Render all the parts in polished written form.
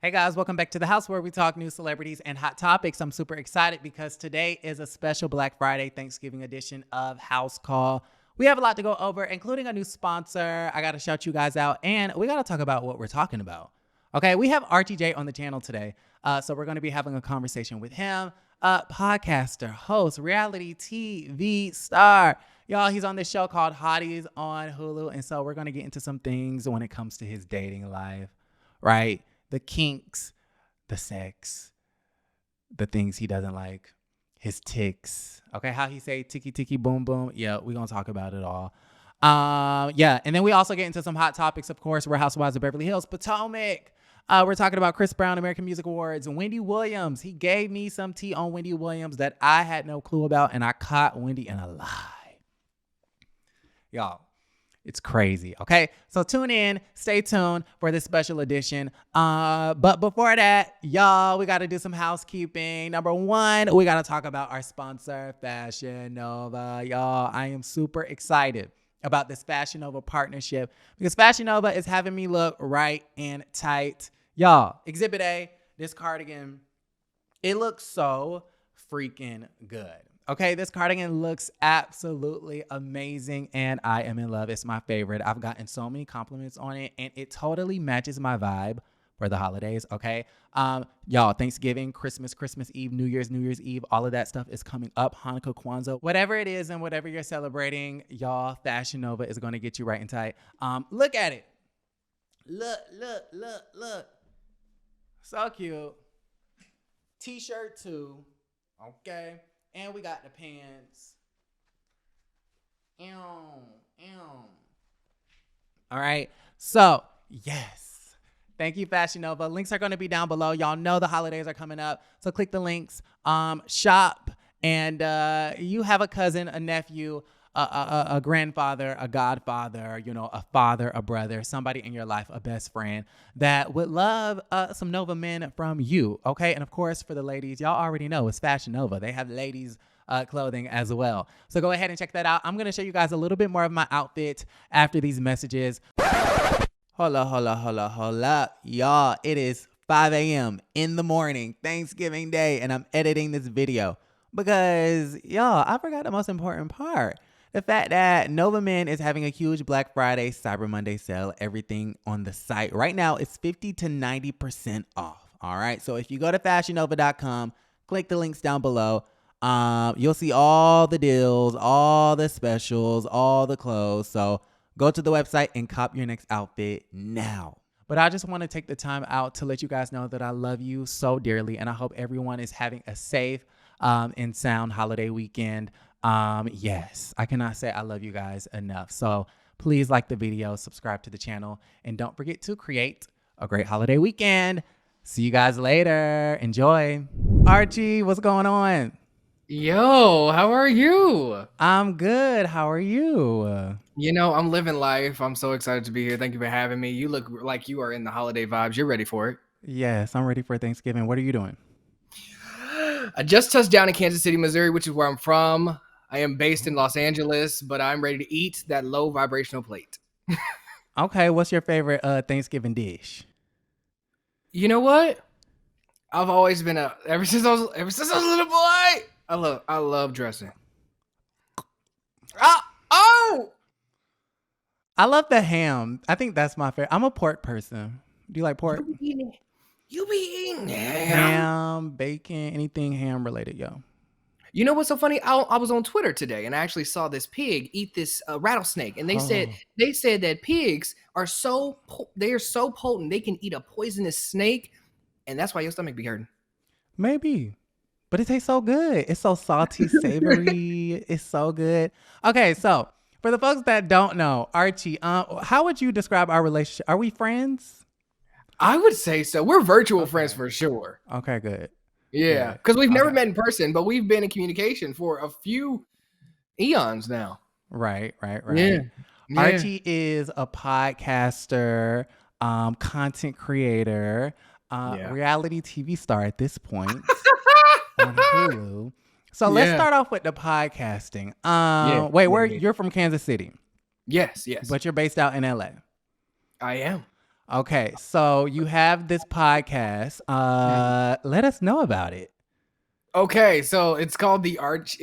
Hey guys, welcome back to the house where we talk news, celebrities, and hot topics. I'm super excited because today is a special Black Friday Thanksgiving edition of House Call. We have a lot to go over, including a new sponsor. I got to shout you guys out, and we got to talk about what we're talking about. Okay, we have Archie Jay on the channel today, so we're going to be having a conversation with him. Podcaster, host, reality TV star. Y'all, he's on this show called Hotties on Hulu, and so we're going to get into some things when it comes to his dating life, right? The kinks, the sex, the things he doesn't like, his ticks. Okay, how he say ticky ticky boom boom. Yeah, we're gonna talk about it all. Yeah, and then we also get into some hot topics, of course. We're Housewives of Beverly Hills, Potomac. We're talking about Chris Brown, American Music Awards, and Wendy Williams. He gave me some tea on Wendy Williams that I had no clue about, and I caught Wendy in a lie. Y'all. It's crazy. Okay. So tune in, stay tuned for this special edition. But before that, y'all, we got to do some housekeeping. Number one, we got to talk about our sponsor, Fashion Nova. Y'all, I am super excited about this Fashion Nova partnership because Fashion Nova is having me look right and tight. Y'all, Exhibit A, this cardigan, it looks so freaking good. Okay, this cardigan looks absolutely amazing, and I am in love. It's my favorite. I've gotten so many compliments on it, and it totally matches my vibe for the holidays, okay? Y'all, Thanksgiving, Christmas Eve, New Year's Eve, all of that stuff is coming up. Hanukkah, Kwanzaa, whatever it is and whatever you're celebrating, y'all, Fashion Nova is going to get you right and tight. Look at it. Look. So cute. T-shirt, too. Okay. And we got the pants. All right. So, yes. Thank you, Fashion Nova. Links are going to be down below. Y'all know the holidays are coming up. So click the links. Shop. And you have a cousin, a nephew, a grandfather, a godfather, you know, a father, a brother, somebody in your life, a best friend that would love some Nova men from you, okay? And of course, for the ladies, y'all already know it's Fashion Nova. They have ladies clothing as well. So go ahead and check that out. I'm going to show you guys a little bit more of my outfit after these messages. Hold up. Y'all, it is 5 a.m. in the morning, Thanksgiving Day, and I'm editing this video because, y'all, I forgot the most important part. The fact that Nova Men is having a huge Black Friday, Cyber Monday sale. Everything on the site right now is 50 to 90% off. All right. So if you go to fashionnova.com, click the links down below. You'll see all the deals, all the specials, all the clothes. So go to the website and cop your next outfit now. But I just want to take the time out to let you guys know that I love you so dearly. And I hope everyone is having a safe and sound holiday weekend. Yes, I cannot say I love you guys enough. So please like the video, subscribe to the channel, and don't forget to create a great holiday weekend. See you guys later. Enjoy. Archie, what's going on? Yo, how are you? I'm good. How are you? You know, I'm living life. I'm so excited to be here. Thank you for having me. You look like you are in the holiday vibes. You're ready for it. Yes, I'm ready for Thanksgiving. What are you doing? I just touched down in Kansas City, Missouri, which is where I'm from. I am based in Los Angeles, but I'm ready to eat that low vibrational plate. Okay, what's your favorite Thanksgiving dish? You know what? I've always been ever since I was a little boy. I love dressing. Oh! I love the ham. I think that's my favorite. I'm a pork person. Do you like pork? You be eating ham, bacon, anything ham related, yo. You know what's so funny? I was on Twitter today and I actually saw this pig eat this rattlesnake, and they said that pigs are so potent they can eat a poisonous snake, and that's why your stomach be hurting. Maybe, but it tastes so good. It's so salty, savory. It's so good. Okay, so for the folks that don't know, Archie, how would you describe our relationship? Are we friends? I would say so. We're virtual friends for sure. Okay, good. Yeah, because we've never met in person, but we've been in communication for a few eons now. Right. Yeah. Archie is a podcaster, content creator, reality TV star at this point on Hulu. So let's start off with the podcasting. You're from Kansas City? Yes. But you're based out in LA. I am. Okay, so you have this podcast. Let us know about it. Okay, so it's called Archie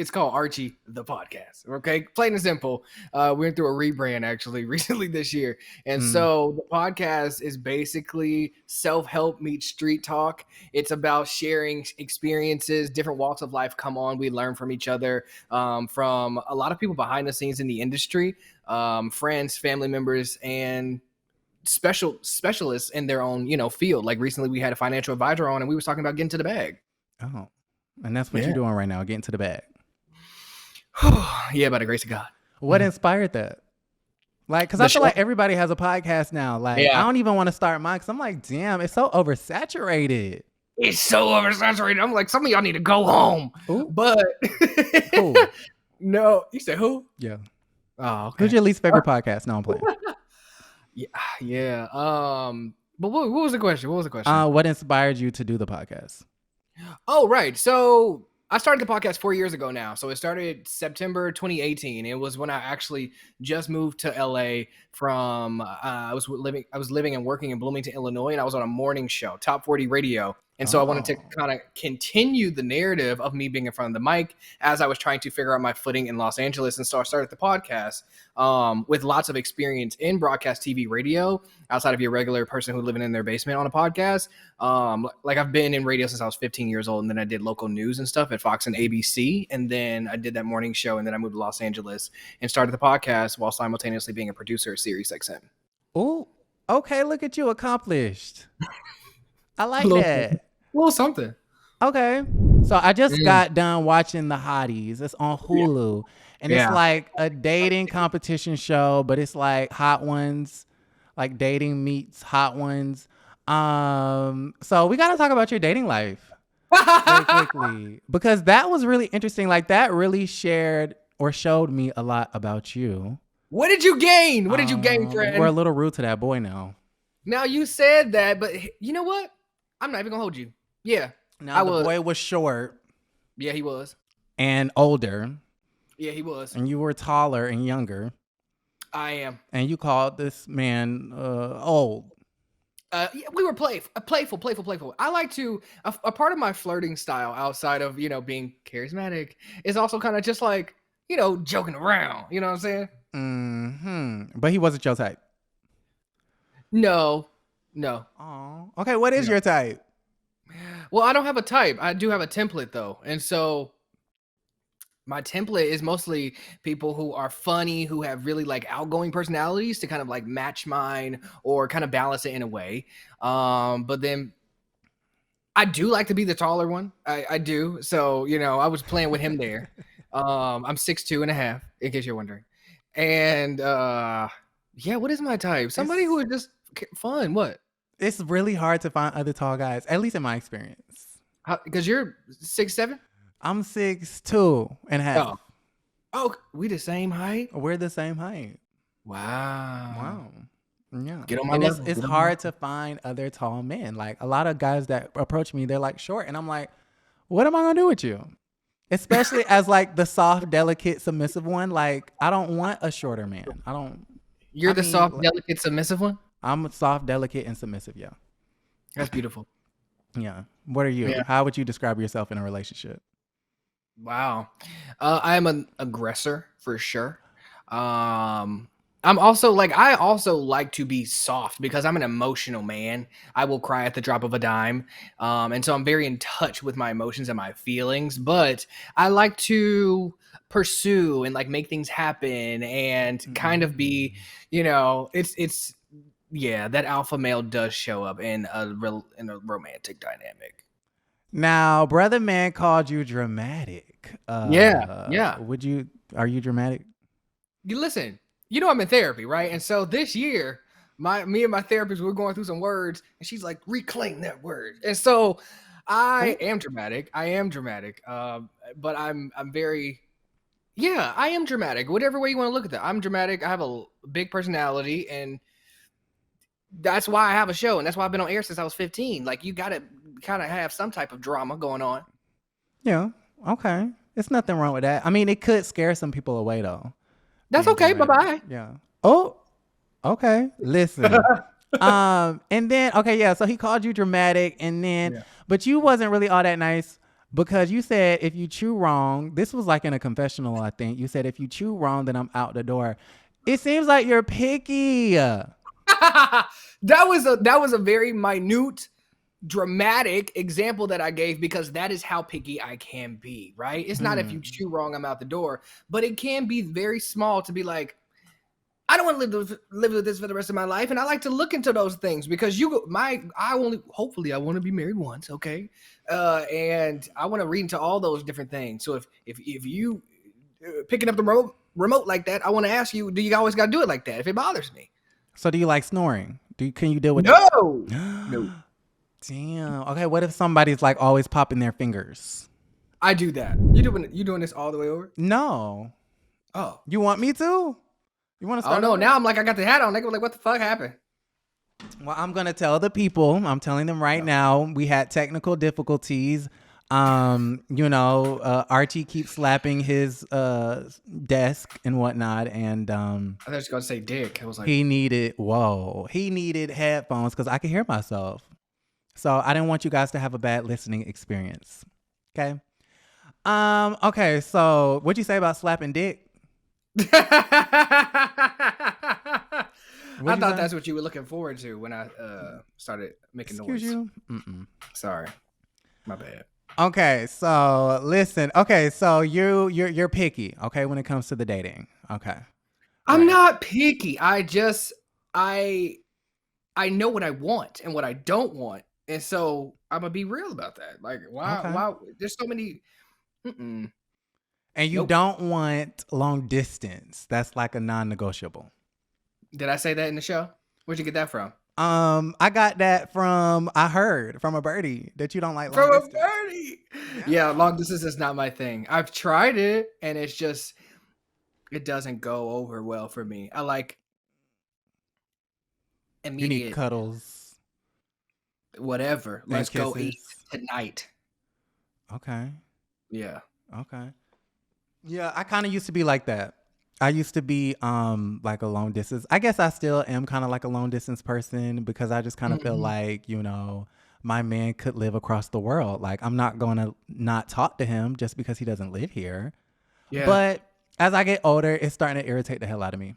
the podcast. Okay, plain and simple. We went through a rebrand actually recently this year, and so the podcast is basically self-help meets street talk. It's about sharing experiences, different walks of life come on. We learn from each other, from a lot of people behind the scenes in the industry, friends, family members, and specialists in their own field. Like recently, we had a financial advisor on, and we was talking about getting to the bag. Oh. And that's what you're doing right now, getting to the bag. Yeah, by the grace of God. What inspired that? Like, because I feel like everybody has a podcast now. Like, I don't even want to start mine because I'm like, damn, it's so oversaturated. It's so oversaturated. I'm like, some of y'all need to go home. Ooh. But who? No, you said who? Yeah. Oh, okay. Who's your least favorite podcast? No, I'm playing. Yeah. But what was the question? What inspired you to do the podcast? Oh, right. So I started the podcast 4 years ago now. So it started September 2018. It was when I actually just moved to LA from I was living and working in Bloomington, Illinois, and I was on a morning show, Top 40 Radio. And so I wanted to kind of continue the narrative of me being in front of the mic as I was trying to figure out my footing in Los Angeles. And so I started the podcast with lots of experience in broadcast TV radio, outside of your regular person who living in their basement on a podcast. Like I've been in radio since I was 15 years old. And then I did local news and stuff at Fox and ABC. And then I did that morning show. And then I moved to Los Angeles and started the podcast while simultaneously being a producer at Sirius XM. Oh, okay. Look at you, accomplished. I like that. A little something. Okay. So I just got done watching The Hotties. It's on Hulu. And it's like a dating competition show, but it's like Hot Ones, like dating meets Hot Ones. So we got to talk about your dating life very quickly, because that was really interesting. Like that really shared or showed me a lot about you. What did you gain? What did you gain, friend? We're a little rude to that boy now. Now you said that, but you know what? I'm not even gonna hold you. Yeah. Now the boy was short. Yeah, he was. And older. Yeah, he was. And you were taller and younger. I am. And you called this man old. Yeah, we were playful. I like to, a part of my flirting style outside of, being charismatic is also kind of just like, joking around. You know what I'm saying? Mm-hmm. But he wasn't your type. No. Oh. Okay, what is your type? Well, I don't have a type. I do have a template though. And so my template is mostly people who are funny, who have really like outgoing personalities to kind of like match mine or kind of balance it in a way. But then I do like to be the taller one. I do. So, I was playing with him there. I'm 6'2.5", in case you're wondering. And what is my type? Somebody who is just fun. What? It's really hard to find other tall guys, at least in my experience. Because you're 6'7"? I'm 6'2.5". Oh, we the same height? We're the same height. Wow. Yeah. Get on my level. It's hard to find other tall men. Like a lot of guys that approach me, they're like short. And I'm like, what am I going to do with you? Especially as like the soft, delicate, submissive one. Like, I don't want a shorter man. You're the soft, delicate, submissive one? I'm a soft, delicate, and submissive, yeah. That's beautiful. Yeah. What are you? Yeah. How would you describe yourself in a relationship? Wow. I am an aggressor for sure. I also like to be soft because I'm an emotional man. I will cry at the drop of a dime. And so I'm very in touch with my emotions and my feelings, but I like to pursue and like make things happen and kind of be, that alpha male does show up in a romantic dynamic. Now, brother man called you dramatic. Yeah. Are you dramatic? You listen, I'm in therapy, right? And so this year, me and my therapist, we're going through some words, and she's like, reclaim that word. And so I am dramatic. But I'm very, I am dramatic. Whatever way you want to look at that. I'm dramatic. I have a big personality, and that's why I have a show, and that's why I've been on air since I was 15. Like, you got to kind of have some type of drama going on. Yeah. Okay. There's nothing wrong with that. I mean, it could scare some people away, though. That's okay. Bye-bye. Yeah. Oh, okay. Listen, And then okay, yeah. So he called you dramatic, and then Yeah. but you wasn't really all that nice because you said if you chew wrong, this was like in a confessional, I think. You said if you chew wrong, then I'm out the door. It seems like you're picky. that was a very minute, dramatic example that I gave because that is how picky I can be, right? It's not if you chew wrong, I'm out the door, but it can be very small to be like, I don't want to live with this for the rest of my life, and I like to look into those things because hopefully I want to be married once, okay? And I want to read into all those different things. So if you picking up the remote like that, I want to ask you, do you always got to do it like that if it bothers me? So do you like snoring? Can you deal with No. that? No. Damn. Okay, what if somebody's like always popping their fingers? I do that. You doing this all the way over? No. Oh. You want me to? You want to start? Oh no, over? now I'm like I got the hat on. They go like, what the fuck happened? Well, I'm gonna tell the people. I'm telling them right now. We had technical difficulties. Archie keeps slapping his desk and whatnot, and I was just gonna say dick. I was like, he needed headphones because I could hear myself. So I didn't want you guys to have a bad listening experience. Okay. Okay. So what'd you say about slapping dick? I thought that's what you were looking forward to when I started making Excuse noise. you? Mm-mm. Sorry, my bad. Okay, so listen. Okay, so you're picky. Okay, when it comes to the dating. Okay, I'm not picky. I know what I want and what I don't want, and so I'm gonna be real about that. Like, why? There's so many. Mm-mm. And you don't want long distance. That's like a non-negotiable. Did I say that in the show? Where'd you get that from? I got that I heard from a birdie that you don't like long From distance. a birdie. Yeah, long distance is not my thing. I've tried it and it doesn't go over well for me. I like immediate You need cuddles. Whatever. Let's go eat tonight. Okay. Yeah. Okay. Yeah, I kind of used to be like that. I used to be like a long distance. I guess I still am kind of like a long distance person because I just kind of feel like, my man could live across the world. Like I'm not going to not talk to him just because he doesn't live here. Yeah. But as I get older, it's starting to irritate the hell out of me.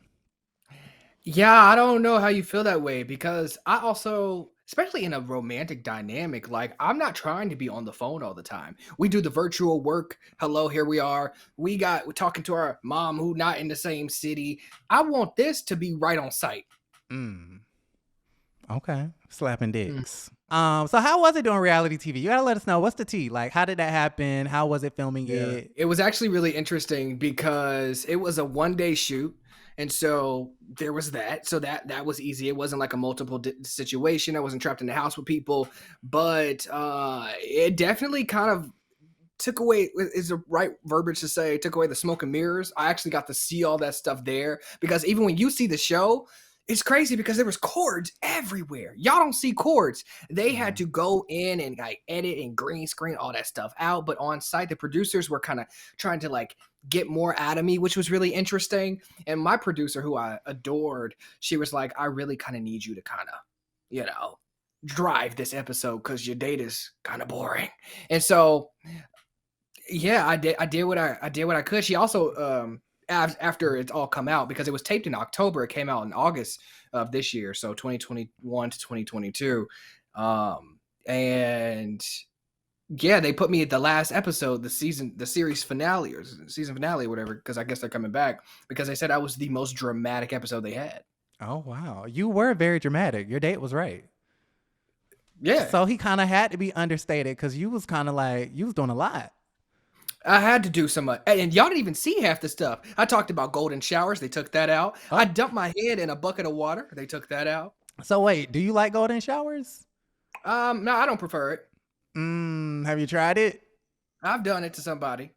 Yeah, I don't know how you feel that way because I also, especially in a romantic dynamic, like I'm not trying to be on the phone all the time. We do the virtual work. Hello, here we are. We're talking to our mom who not in the same city. I want this to be right on site. Okay. Slapping dicks. So how was it doing reality TV? You gotta let us know. What's the tea? Like, how did that happen? How was it filming it? It was actually really interesting because it was a one-day shoot. And so there was that. So that was easy. It wasn't like a multiple situation. I wasn't trapped in the house with people, but it definitely kind of took away, is the right verbiage to say, took away the smoke and mirrors. I actually got to see all that stuff there because even when you see the show, it's crazy because there was cords everywhere. Y'all don't see cords. They had to go in and like edit and green screen all that stuff out. But on site, the producers were kind of trying to like get more out of me, which was really interesting. And my producer, who I adored, she was like, I really kind of need you to kind of, drive this episode because your date is kind of boring. And so, yeah, I did what I could. She also, after it's all come out, because it was taped in October, it came out in August of this year, so 2021 to 2022, and yeah, they put me at the last episode, the series finale or season finale or whatever, because I guess they're coming back because they said I was the most dramatic episode they had. Oh wow, you were very dramatic. Your date was right. Yeah, so he kind of had to be understated because you was kind of like you was doing a lot. I had to do some, and y'all didn't even see half the stuff. I talked about golden showers. They took that out. Oh. I dumped my head in a bucket of water. They took that out. So wait, do you like golden showers? No, I don't prefer it. Have you tried it? I've done it to somebody.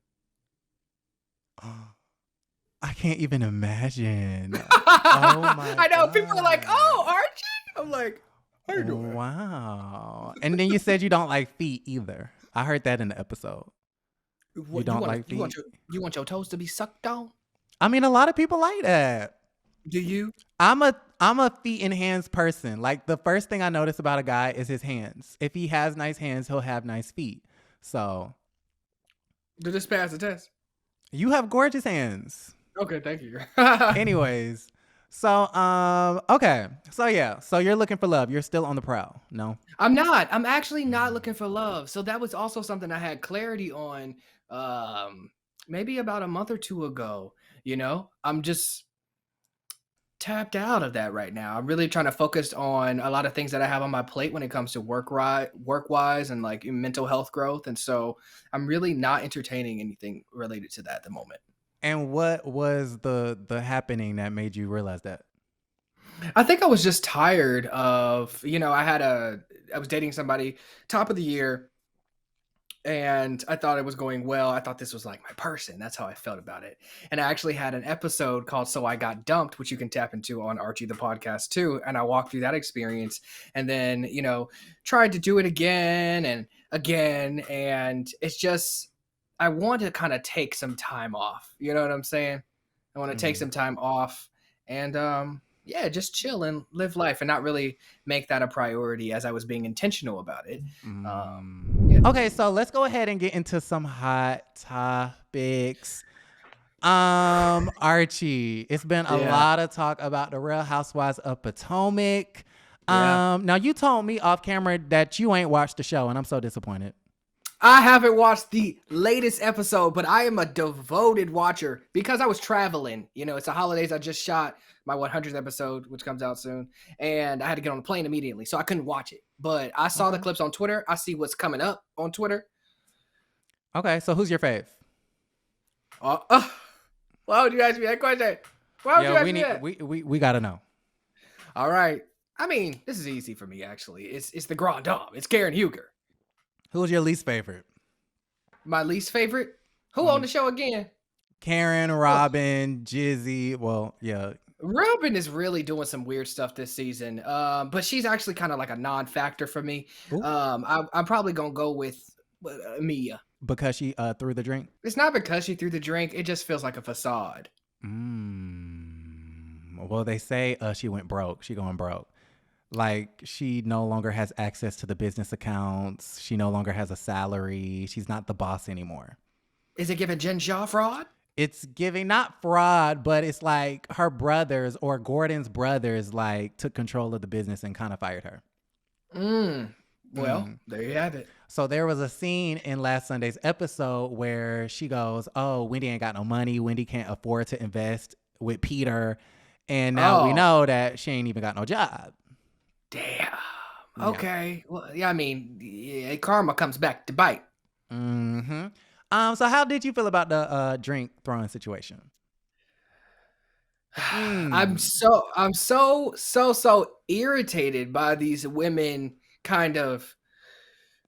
I can't even imagine. Oh my! I know. God. People are like, "Oh, Archie." I'm like, "How you doing?" Wow. And then you said you don't like feet either. I heard that in the episode. You don't like feet? You want your toes to be sucked on? I mean, a lot of people like that. Do you? I'm a I'm a feet and hands person. Like the first thing I notice about a guy is his hands. If he has nice hands, he'll have nice feet. So did this pass the test? You have gorgeous hands. Okay, thank you. Anyways, so okay. So yeah, so you're looking for love. You're still on the prowl. No? I'm not. I'm actually not looking for love. So that was also something I had clarity on maybe about a month or two ago. You know, I'm just tapped out of that right now. I'm really trying to focus on a lot of things that I have on my plate when it comes to work wise and like mental health growth. And so I'm really not entertaining anything related to that at the moment. And what was the happening that made you realize that? I think I was just tired of, I was dating somebody top of the year and I thought it was going well. I thought this was like my person. That's how I felt about it. And I actually had an episode called So I Got Dumped, which you can tap into on Archie the podcast too. And I walked through that experience and then, tried to do it again and again. And it's just, I want to kind of take some time off. You know what I'm saying? I want to take some time off and, just chill and live life and not really make that a priority as I was being intentional about it. Okay, so let's go ahead and get into some hot topics. Archie, it's been a lot of talk about the Real Housewives of Potomac. Now you told me off camera that you ain't watched the show, and I'm so disappointed. I haven't watched the latest episode, but I am a devoted watcher because I was traveling. It's the holidays. I just shot my 100th episode, which comes out soon, and I had to get on a plane immediately, so I couldn't watch it. But I saw the clips on Twitter. I see what's coming up on Twitter. Okay, so who's your fave? Why would you ask me that question? Why would you ask me that? We gotta know. All right. I mean, this is easy for me, actually. It's the Grand Dame. It's Karen Huger. Who's your least favorite? My least favorite? Who on the show again? Karen, Robyn, Jizzy. Well, yeah. Robyn is really doing some weird stuff this season, but she's actually kind of like a non-factor for me. I'm probably going to go with Mia. Because she threw the drink? It's not because she threw the drink. It just feels like a facade. Well, they say she went broke. She going broke. Like, she no longer has access to the business accounts. She no longer has a salary. She's not the boss anymore. Is it giving Jen Shaw fraud? It's giving not fraud, but it's like her brothers or Gordon's brothers like took control of the business and kind of fired her. Well, there you have it. So there was a scene in last Sunday's episode where she goes, "Oh, Wendy ain't got no money. Wendy can't afford to invest with Peter. And now we know that she ain't even got no job." Damn. Okay. Yeah. Well, yeah, I mean, karma comes back to bite. So how did you feel about the drink throwing situation? I'm so irritated by these women kind of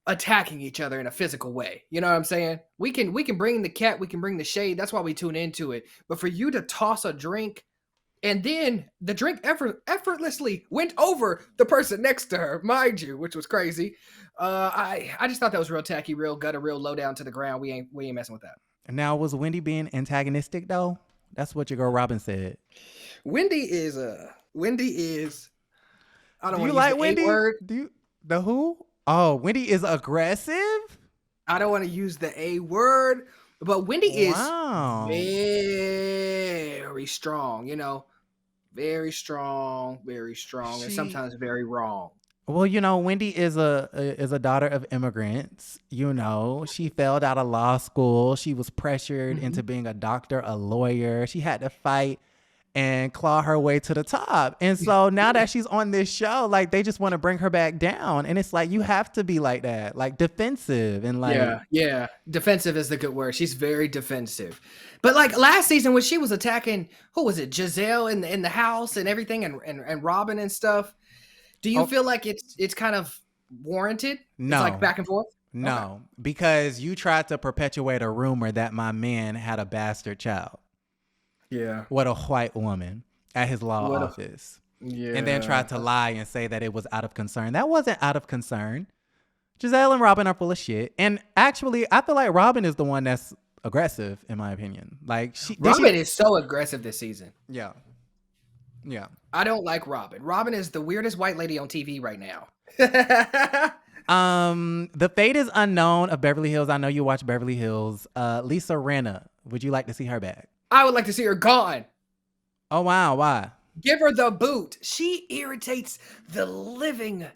attacking each other in a physical way. You know what I'm saying? We can bring the cat, we can bring the shade. That's why we tune into it. But for you to toss a drink and then the drink effortlessly went over the person next to her, mind you, which was crazy. I just thought that was real tacky, real gutter, real low down to the ground. We ain't messing with that. Now, was Wendy being antagonistic though? That's what your girl Robyn said. Wendy is. I don't want to use like the Wendy? A word. The who? Oh, Wendy is aggressive? I don't want to use the A word, but Wendy is very strong, very strong, and sometimes very wrong. Well, Wendy is a daughter of immigrants. She failed out of law school. She was pressured into being a doctor, a lawyer. She had to fight and claw her way to the top. And so now that she's on this show, like they just want to bring her back down. And it's like, you have to be like that, like defensive and like. Yeah. Defensive is the good word. She's very defensive. But like last season when she was attacking, who was it? Giselle in the house and everything and Robyn and stuff. Do you feel like it's kind of warranted? No. It's like back and forth? No, because you tried to perpetuate a rumor that my man had a bastard child. Yeah. What a white woman at his law office. And then tried to lie and say that it was out of concern. That wasn't out of concern. Giselle and Robyn are full of shit. And actually, I feel like Robyn is the one that's aggressive, in my opinion. Like Robyn is so aggressive this season. Yeah. Yeah. I don't like Robyn. Robyn is the weirdest white lady on TV right now. The fate is unknown of Beverly Hills. I know you watch Beverly Hills. Lisa Rinna. Would you like to see her back? I would like to see her gone. Oh wow, why? Give her the boot. She irritates the living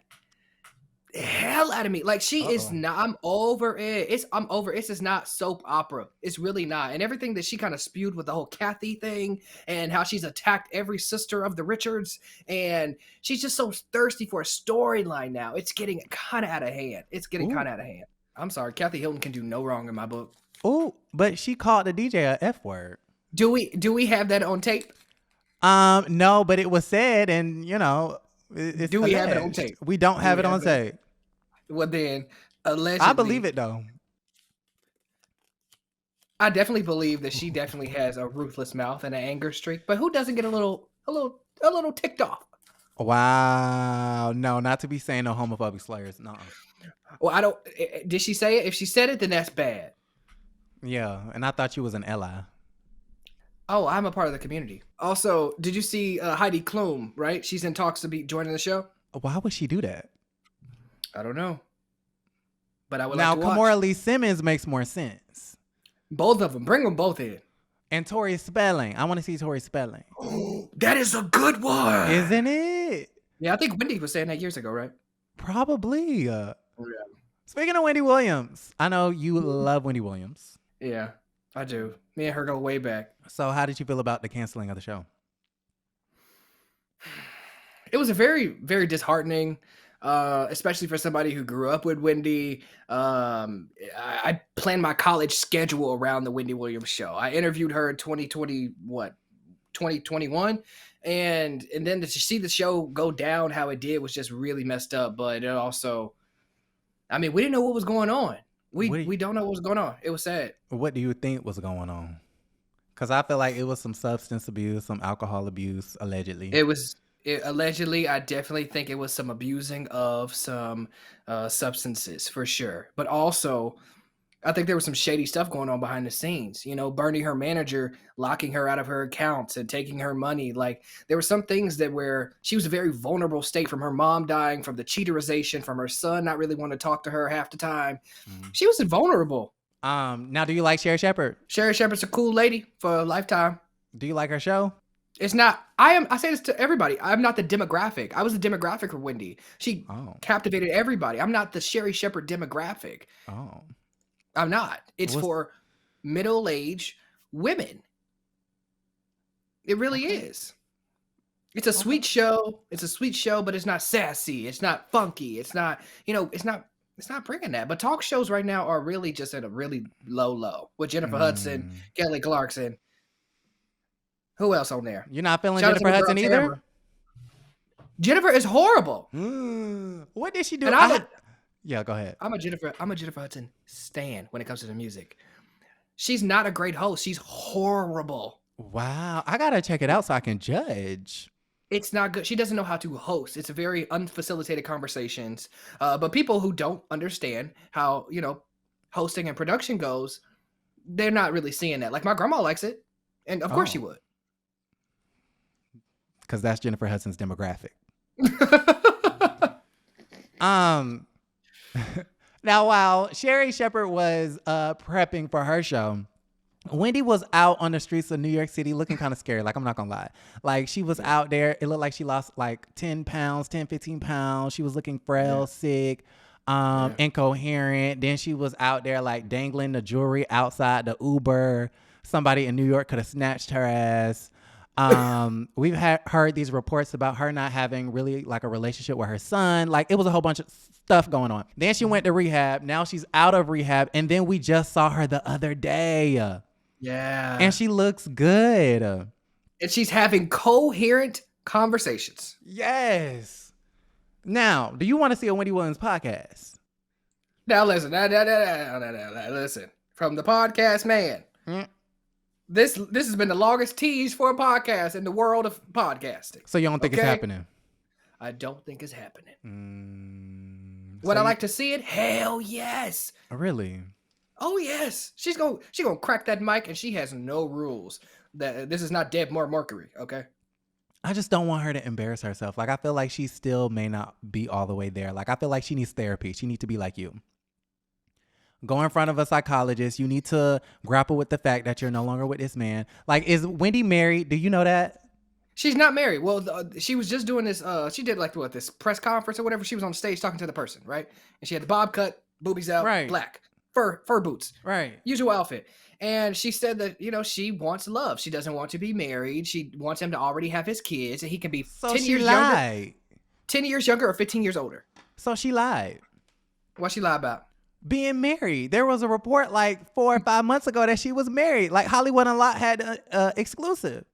hell out of me. Like she is not. I'm over it. I'm over. It's just not soap opera. It's really not. And everything that she kind of spewed with the whole Kathy thing and how she's attacked every sister of the Richards, and she's just so thirsty for a storyline now. It's getting kind of out of hand. I'm sorry, Kathy Hilton can do no wrong in my book. Oh, but she called the DJ a F word. Do we have that on tape? No, but it was said, and it's do we have it on tape? We don't have it on tape. Well, then, allegedly, I believe it though. I definitely believe that she definitely has a ruthless mouth and an anger streak. But who doesn't get a little ticked off? Wow, no, not to be saying no homophobic slurs. No. Well, I don't. Did she say it? If she said it, then that's bad. Yeah, and I thought you was an ally. Oh, I'm a part of the community. Also, did you see Heidi Klum? Right, she's in talks to be joining the show. Why would she do that? I don't know, but I would now. Like to watch. Kamora Lee Simmons makes more sense. Both of them, bring them both in. And Tori Spelling, I want to see Tori Spelling. Oh, that is a good one, isn't it? Yeah, I think Wendy was saying that years ago, right? Probably. Yeah. Speaking of Wendy Williams, I know you love Wendy Williams. Yeah, I do. Me and her go way back. So, how did you feel about the canceling of the show? It was a very, very disheartening. Especially for somebody who grew up with Wendy. I planned my college schedule around the Wendy Williams show. I interviewed her in 2021. And then to see the show go down how it did was just really messed up. But it also, I mean, we didn't know what was going on. We don't know what was going on. It was sad. What do you think was going on? Because I feel like it was some substance abuse, some alcohol abuse, allegedly. Allegedly, I definitely think it was some abusing of some substances for sure. But also, I think there was some shady stuff going on behind the scenes. Bernie, her manager, locking her out of her accounts and taking her money. Like there were some things where she was a very vulnerable state from her mom dying, from the cheaterization, from her son not really wanting to talk to her half the time. Mm-hmm. She was vulnerable. Now, do you like Sherri Shepherd? Sherri Shepherd's a cool lady for a lifetime. Do you like her show? It's not. I say this to everybody. I'm not the demographic. I was the demographic for Wendy. She captivated everybody. I'm not the Sherri Shepherd demographic. Oh, I'm not. It's for middle-aged women. It really is. It's a sweet show. It's a sweet show, but it's not sassy. It's not funky. It's not. It's not bringing that. But talk shows right now are really just at a really low with Jennifer Hudson, Kelly Clarkson. Who else on there? You're not feeling Jennifer Hudson either? Tamara. Jennifer is horrible. What did she do? Yeah, go ahead. I'm a Jennifer Hudson stan when it comes to the music. She's not a great host. She's horrible. Wow. I got to check it out so I can judge. It's not good. She doesn't know how to host. It's a very unfacilitated conversations. But people who don't understand how, hosting and production goes, they're not really seeing that. Like my grandma likes it. And of course she would. Because that's Jennifer Hudson's demographic. Now, while Sherri Shepherd was prepping for her show, Wendy was out on the streets of New York City looking kind of scary. Like, I'm not going to lie. Like, she was out there. It looked like she lost like 10 pounds, 10, 15 pounds. She was looking frail, sick, incoherent. Then she was out there like dangling the jewelry outside the Uber. Somebody in New York could have snatched her ass. We've heard these reports about her not having really like a relationship with her son. Like it was a whole bunch of stuff going on. Then she went to rehab. Now she's out of rehab. And then we just saw her the other day. Yeah. And she looks good. And she's having coherent conversations. Yes. Now, do you want to see a Wendy Williams podcast? Now listen. Listen. From the podcast man. This has been the longest tease for a podcast in the world of podcasting. So you don't think it's happening? I don't think it's happening. Would I like to see it? Hell yes. Really? Oh yes. She's gonna crack that mic and she has no rules. That this is not Deb Moore Mercury, okay? I just don't want her to embarrass herself. Like, I feel like she still may not be all the way there. Like, I feel like she needs therapy. She needs to be like you. Go in front of a psychologist. You need to grapple with the fact that you're no longer with this man. Like, is Wendy married? Do you know that? She's not married. Well, she was just doing this. She did like this press conference or whatever. She was on stage talking to the person, right? And she had the bob cut, boobies out, Right. black fur boots, Right. usual outfit. And she said that she wants love. She doesn't want to be married. She wants him to already have his kids, and he can be 10 years younger. 10 years younger or 15 years older. So she lied. What she lied about? Being married. There was a report like 4 or 5 months ago that she was married. Like Hollywood Unlocked had exclusive.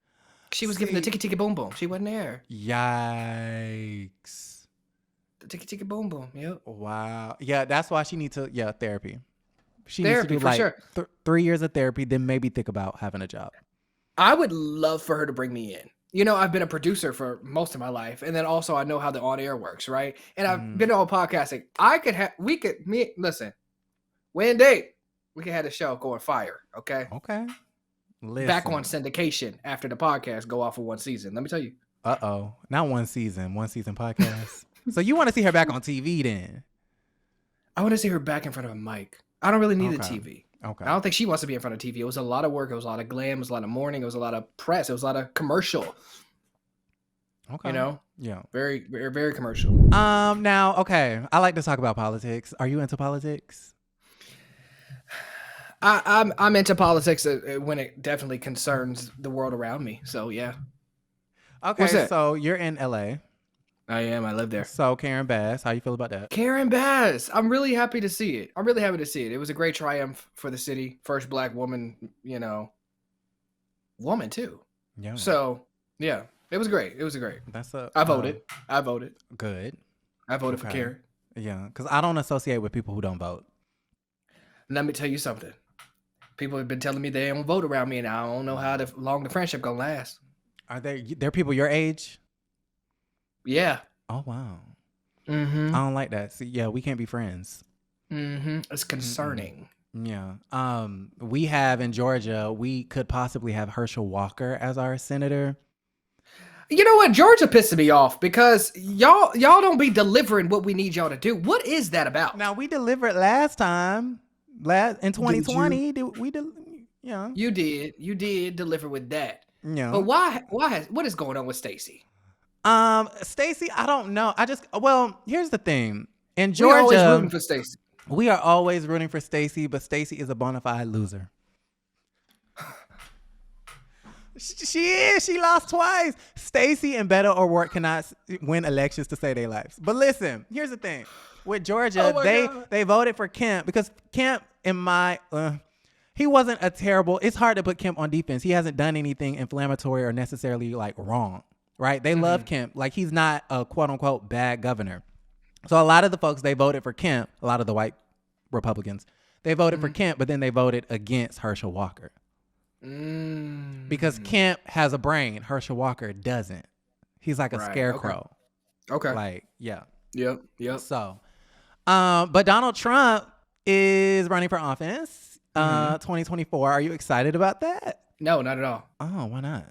She was giving the ticky boom boom. She wasn't there. Yikes. The ticky boom boom. Yep. Wow. Yeah, that's why she needs to therapy. She therapy, needs to do for like sure. 3 years of therapy, then maybe think about having a job. I would love for her to bring me in. I've been a producer for most of my life, and then also I know how the on air works, right? And I've been on podcasting. Listen, Wendy, we could have the show going fire, okay? Okay. Listen. Back on syndication after the podcast go off for one season. Let me tell you. Uh-oh. Not one season podcast. So you want to see her back on TV then? I want to see her back in front of a mic. I don't really need the TV. Okay. I don't think she wants to be in front of TV. It was a lot of work. It was a lot of glam. It was a lot of morning. It was a lot of press. It was a lot of commercial. Okay. Yeah. Very, very, very commercial. Now, okay. I like to talk about politics. Are you into politics? I'm into politics when it definitely concerns the world around me. So yeah. Okay, so you're in LA. I am. I live there. So Karen Bass, how you feel about that? Karen Bass. I'm really happy to see it. It was a great triumph for the city. First black woman, woman too. Yeah. So yeah, it was great. I voted. Good. I voted for Karen. Yeah, because I don't associate with people who don't vote. Let me tell you something. People have been telling me they don't vote around me, and I don't know how long the friendship gonna last. Are there people your age? Yeah. Oh wow. Mm-hmm. I don't like that. See, yeah, we can't be friends. Mm-hmm. It's concerning. Yeah. We have in Georgia, we could possibly have Herschel Walker as our senator. You know what? Georgia pissed me off because y'all don't be delivering what we need y'all to do. What is that about? Now we delivered last time. In 2020, You did deliver with that. Yeah. But what is going on with Stacey? Stacey, I don't know. Here's the thing. In We're Georgia, always rooting for Stacey. We are always rooting for Stacey, but Stacey is a bona fide loser. She is. She lost twice. Stacey and Beto O'Rourke cannot win elections to save their lives. But listen, here's the thing. With Georgia, they voted for Kemp because Kemp, he wasn't a terrible. It's hard to put Kemp on defense. He hasn't done anything inflammatory or necessarily wrong, right? They love Kemp. Like he's not a quote unquote bad governor. So a lot of the folks, they voted for Kemp. A lot of the white Republicans, they voted for Kemp, but then they voted against Herschel Walker. Because Kemp has a brain. Herschel Walker doesn't. He's like a scarecrow. Okay. Yeah. Yep. So, but Donald Trump is running for office, 2024. Are you excited about that? No, not at all. Oh, why not?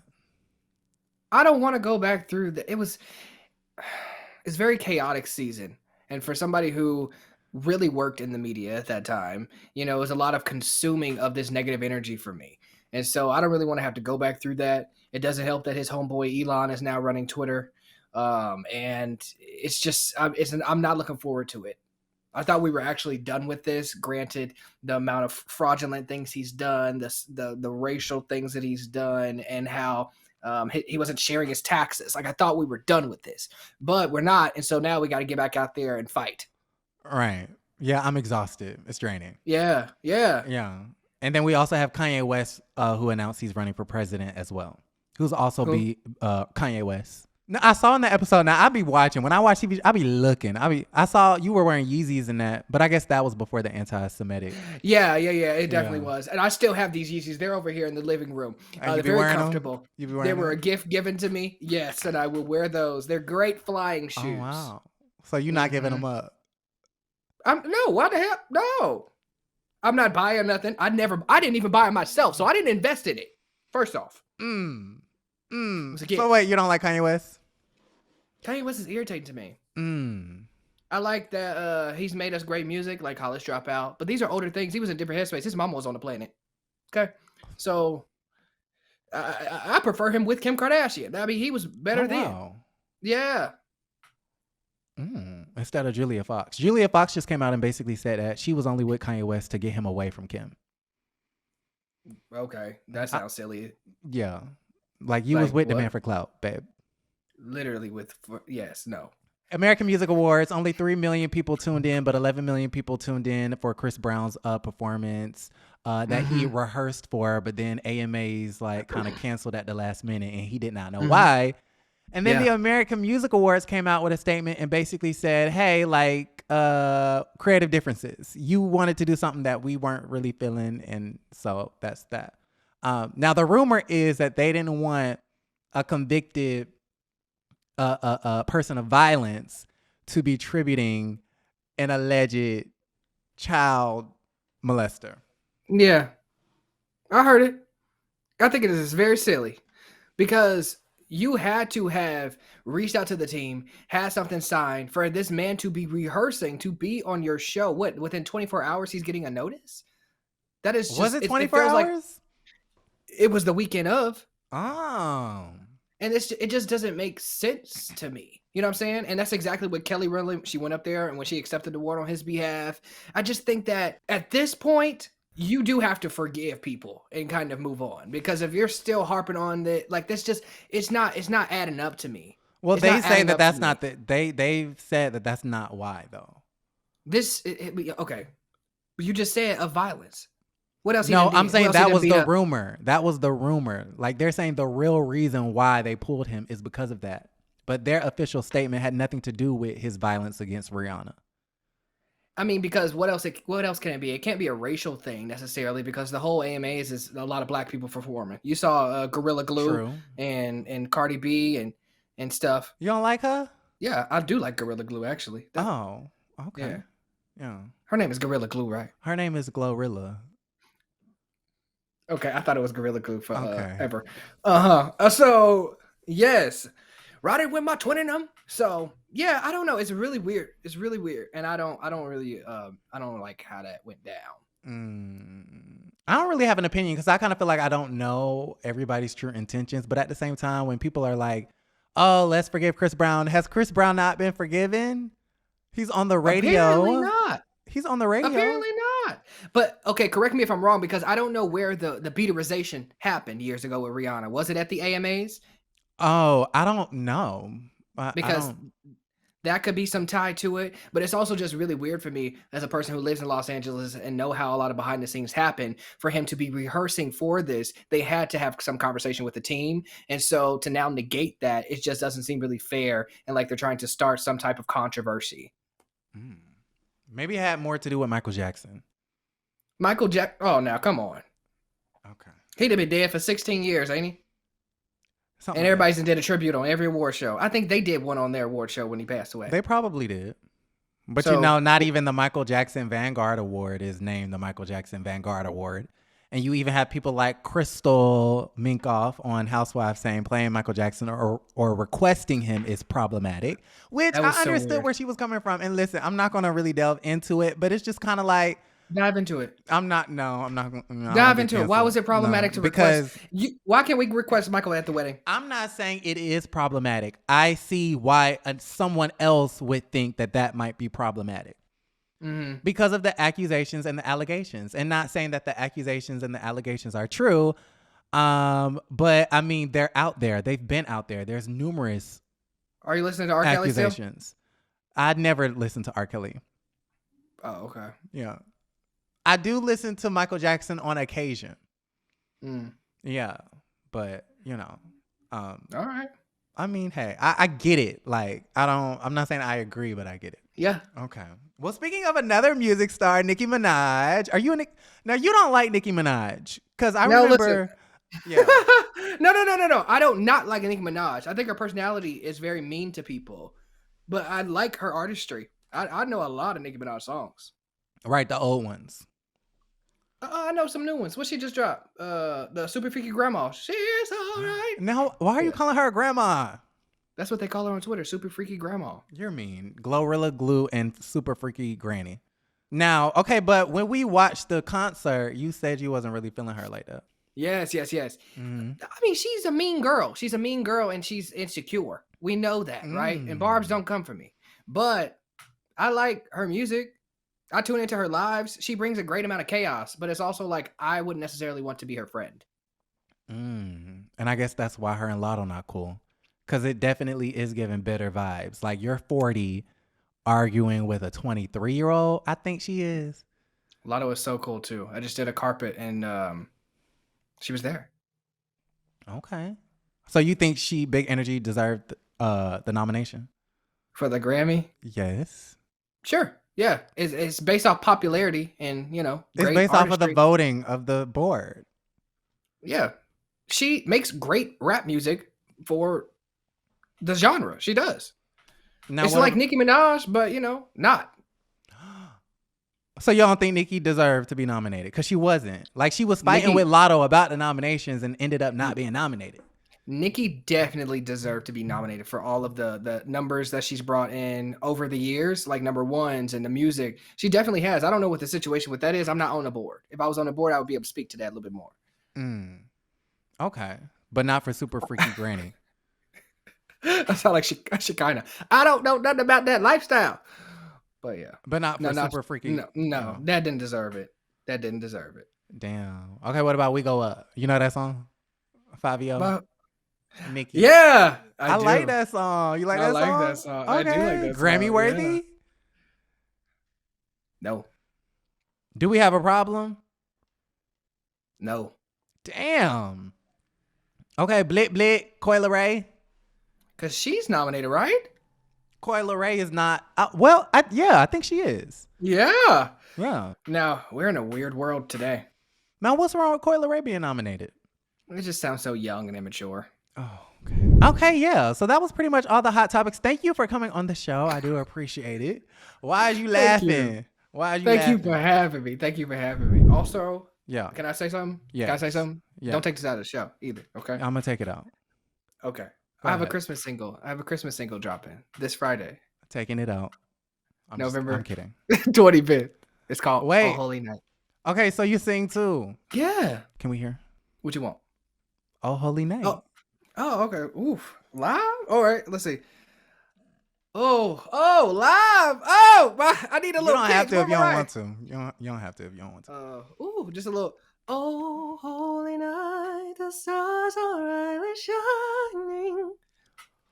I don't want to go back through it's very chaotic season. And for somebody who really worked in the media at that time, it was a lot of consuming of this negative energy for me. And so I don't really want to have to go back through that. It doesn't help that his homeboy Elon is now running Twitter. And it's just, I'm not looking forward to it. I thought we were actually done with this. Granted, the amount of fraudulent things he's done, the racial things that he's done, and how he wasn't sharing his taxes. Like I thought we were done with this, but we're not. And so now we got to get back out there and fight. Right. Yeah, I'm exhausted. It's draining. Yeah. And then we also have Kanye West, who announced he's running for president as well. Who's also Kanye West. Now, I saw in the episode. Now I be watching. When I watch TV, I be looking. I saw you were wearing Yeezys in that, but I guess that was before the anti-Semitic. Yeah. It definitely was. And I still have these Yeezys. They're over here in the living room. They're very comfortable. They were a gift given to me. Yes, and I will wear those. They're great flying shoes. Oh wow. So you're not giving them up? No. What the hell? No. I'm not buying nothing. I didn't even buy it myself, so I didn't invest in it. First off. Was a kid. So wait, you don't like Kanye West? Kanye West is irritating to me. Mm. I like that he's made us great music, like College Dropout. But these are older things. He was in a different headspace. His mama was on the planet. Okay, so I prefer him with Kim Kardashian. I mean, he was better then. Wow. Yeah. Instead of Julia Fox. Julia Fox just came out and basically said that she was only with Kanye West to get him away from Kim. Okay, that sounds silly. Yeah. Like you was with the man for clout, babe. Literally yes, no. American Music Awards, only 3 million people tuned in, but 11 million people tuned in for Chris Brown's performance that he rehearsed for, but then AMAs like kind of canceled at the last minute and he did not know why. And then the American Music Awards came out with a statement and basically said, hey, like creative differences. You wanted to do something that we weren't really feeling. And so that's that. Now, the rumor is that they didn't want a convicted a person of violence to be tributing an alleged child molester. Yeah, I heard it. I think it is very silly because you had to have reached out to the team, had something signed for this man to be rehearsing, to be on your show. What, within 24 hours, he's getting a notice? That is just... Was it 24 hours? Like it was the weekend of. Oh. And it just doesn't make sense to me. You know what I'm saying? And that's exactly what Kelly Rowland, she went up there and when she accepted the award on his behalf. I just think that at this point, you do have to forgive people and kind of move on, because if you're still harping on that, like that's just, it's not adding up to me. Well, they say that that's not they've said that that's not why though. Okay. You just said of violence. What else? No, I'm saying that was the rumor. That was the rumor. Like they're saying the real reason why they pulled him is because of that. But their official statement had nothing to do with his violence against Rihanna. I mean, because what else can it be? It can't be a racial thing necessarily, because the whole AMAs is a lot of black people performing. You saw Gorilla Glue and Cardi B and stuff. You don't like her? Yeah, I do like Gorilla Glue actually. Okay. Yeah. Her name is Gorilla Glue, right? Her name is Glorilla. Okay, I thought it was Gorilla Glue for ever. So yes, riding with my twin in them. So yeah, I don't know. It's really weird. And I don't like how that went down. I don't really have an opinion because I kind of feel like I don't know everybody's true intentions. But at the same time, when people are like, "Oh, let's forgive Chris Brown," has Chris Brown not been forgiven? He's on the radio. Apparently not. He's on the radio. Apparently not. But okay, correct me if I'm wrong, because I don't know where the beaterization happened years ago with Rihanna. Was it at the AMAs? Oh, I don't know. Because that could be some tie to it. But it's also just really weird for me as a person who lives in Los Angeles and know how a lot of behind the scenes happen. For him to be rehearsing for this, they had to have some conversation with the team. And so to now negate that, it just doesn't seem really fair. And like they're trying to start some type of controversy. Maybe it had more to do with Michael Jackson. Oh, now come on. Okay. He'd have been dead for 16 years, ain't he? Something and everybody's did a tribute on every award show. I think they did one on their award show when he passed away. They probably did. But not even the Michael Jackson Vanguard Award is named the Michael Jackson Vanguard Award. And you even have people like Crystal Minkoff on Housewife saying playing Michael Jackson or requesting him is problematic, which I understood where she was coming from. And listen, I'm not going to really delve into it, but it's just kind of like, dive into it. I'm not. Dive into it. Why was it problematic to request? Why can't we request Michael at the wedding? I'm not saying it is problematic. I see why someone else would think that might be problematic. Because of the accusations and the allegations, and not saying that the accusations and the allegations are true. But I mean, they're out there. They've been out there. There's numerous. Are you listening to R. Kelly accusations? Still? I'd never listened to R. Kelly. Oh, okay. Yeah. I do listen to Michael Jackson on occasion. Yeah. But, all right. I mean, hey, I get it. Like, I'm not saying I agree, but I get it. Yeah. Okay. Well, speaking of another music star, Nicki Minaj. Are you now you don't like Nicki Minaj? Because I remember. Yeah. No. I don't not like Nicki Minaj. I think her personality is very mean to people. But I like her artistry. I know a lot of Nicki Minaj songs. Right, the old ones. I know some new ones. What she just dropped? The Super Freaky Grandma. She's all right. Now, why are you Yeah. calling her a grandma? That's what they call her on Twitter. Super Freaky Grandma. You're mean. Glorilla Glue and Super Freaky Granny. Now, okay, but when we watched the concert, you said you wasn't really feeling her like that. Yes. Mm-hmm. I mean, she's a mean girl. She's a mean girl and she's insecure. We know that, right? And barbs don't come for me. But I like her music. I tune into her lives. She brings a great amount of chaos, but it's also like I wouldn't necessarily want to be her friend. And I guess that's why her and Lotto not cool. Because it definitely is giving bitter vibes. Like, you're 40 arguing with a 23-year-old. I think she is. Lotto is so cool too. I just did a carpet and she was there. Okay. So you think she, Big Energy, deserved the nomination? For the Grammy? Yes. Sure. Yeah. It's based off popularity and, you know, It's great based off of the artistry. voting of the board. Yeah. She makes great rap music for the genre. She does. Now, It's like Nicki Minaj, but, you know, not. So y'all don't think Nicki deserved to be nominated? Because she wasn't. Like, she was fighting Nicki- with Lotto about the nominations and ended up not being nominated. Nicki definitely deserved to be nominated for all of the numbers that she's brought in over the years, like number ones and the music. She definitely has. I don't know what the situation with that is. I'm not on the board. If I was on the board, I would be able to speak to that a little bit more. Okay. But not for Super Freaky Granny. I sound like Shekinah. I don't know nothing about that lifestyle. But yeah. But not for Super Freaky. No, that didn't deserve it. That didn't deserve it. Damn. Okay, what about We Go Up? You know that song? Fabio? But, Nicki? yeah. I like that song. You like that song? I like that song. I do like that song. Grammy worthy? Yeah. No. Do we have a problem? No. Damn. Okay, Blick Blick, Coi Leray. Because she's nominated, right? Coi Leray is not. I think she is. Yeah. Yeah. Now, we're in a weird world today. Now, what's wrong with Coi Leray being nominated? It just sounds so young and immature. Oh, okay. Okay, yeah. So that was pretty much all the hot topics. Thank you for coming on the show. I do appreciate it. Why are you laughing? Why are you laughing? Thank you for having me. Thank you for having me. Also, Yeah. can I say something? Yeah. Can I say something? Yeah. Don't take this out of the show either, okay? I'm gonna take it out. Okay. Go I have a ahead. Christmas single. I have a Christmas single dropping this Friday. Taking it out. November. I'm kidding. 25th. It's called Wait. Oh Holy Night. Okay, so you sing too. Yeah. Can we hear? What you want? Oh, Holy Night. Oh, okay. Oof. Live? All right. Let's see. Oh, live. Oh, I need a You little don't have kick. to if you don't Right. want to. You don't have to if you don't want to. Just a little. Oh, holy night, the stars are brightly shining.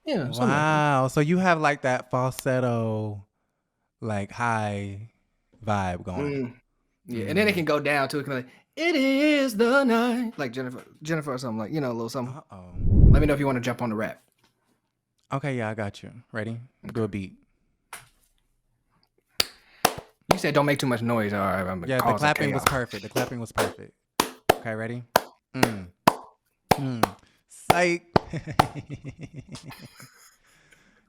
Yeah. something like that. Wow. So you have like that falsetto, like high vibe going. Yeah, and then it can go down too. It can be like, it is the night, like Jennifer or something, like, you know, a little something. Uh-oh. Let me know if you want to jump on the rap. Okay, yeah, I got you. Ready? Do a beat. You said don't make too much noise. All right, I'm Yeah, the clapping was perfect. The clapping was perfect. Okay, ready? Psych.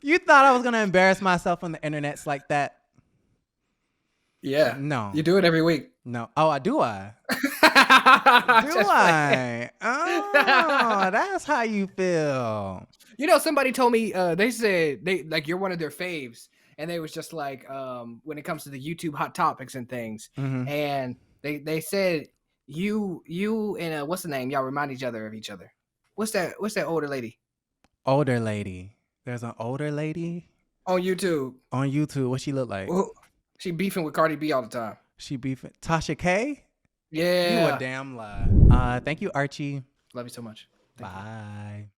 You thought I was gonna embarrass myself on the internets like that? Yeah. No. You do it every week. No. Oh, do I? Do Just I? Oh, that's how you feel. You know, somebody told me they said they like you're one of their faves, and they was just like when it comes to the YouTube hot topics and things, and they said you and what's the name? Y'all remind each other of each other. What's that older lady? Older lady. There's an older lady On YouTube. on YouTube. What she look like? Well, she beefing with Cardi B all the time. She beefing Tasha K? Yeah. You a damn lie. Thank you, Archie. Love you so much. Thank you. Bye.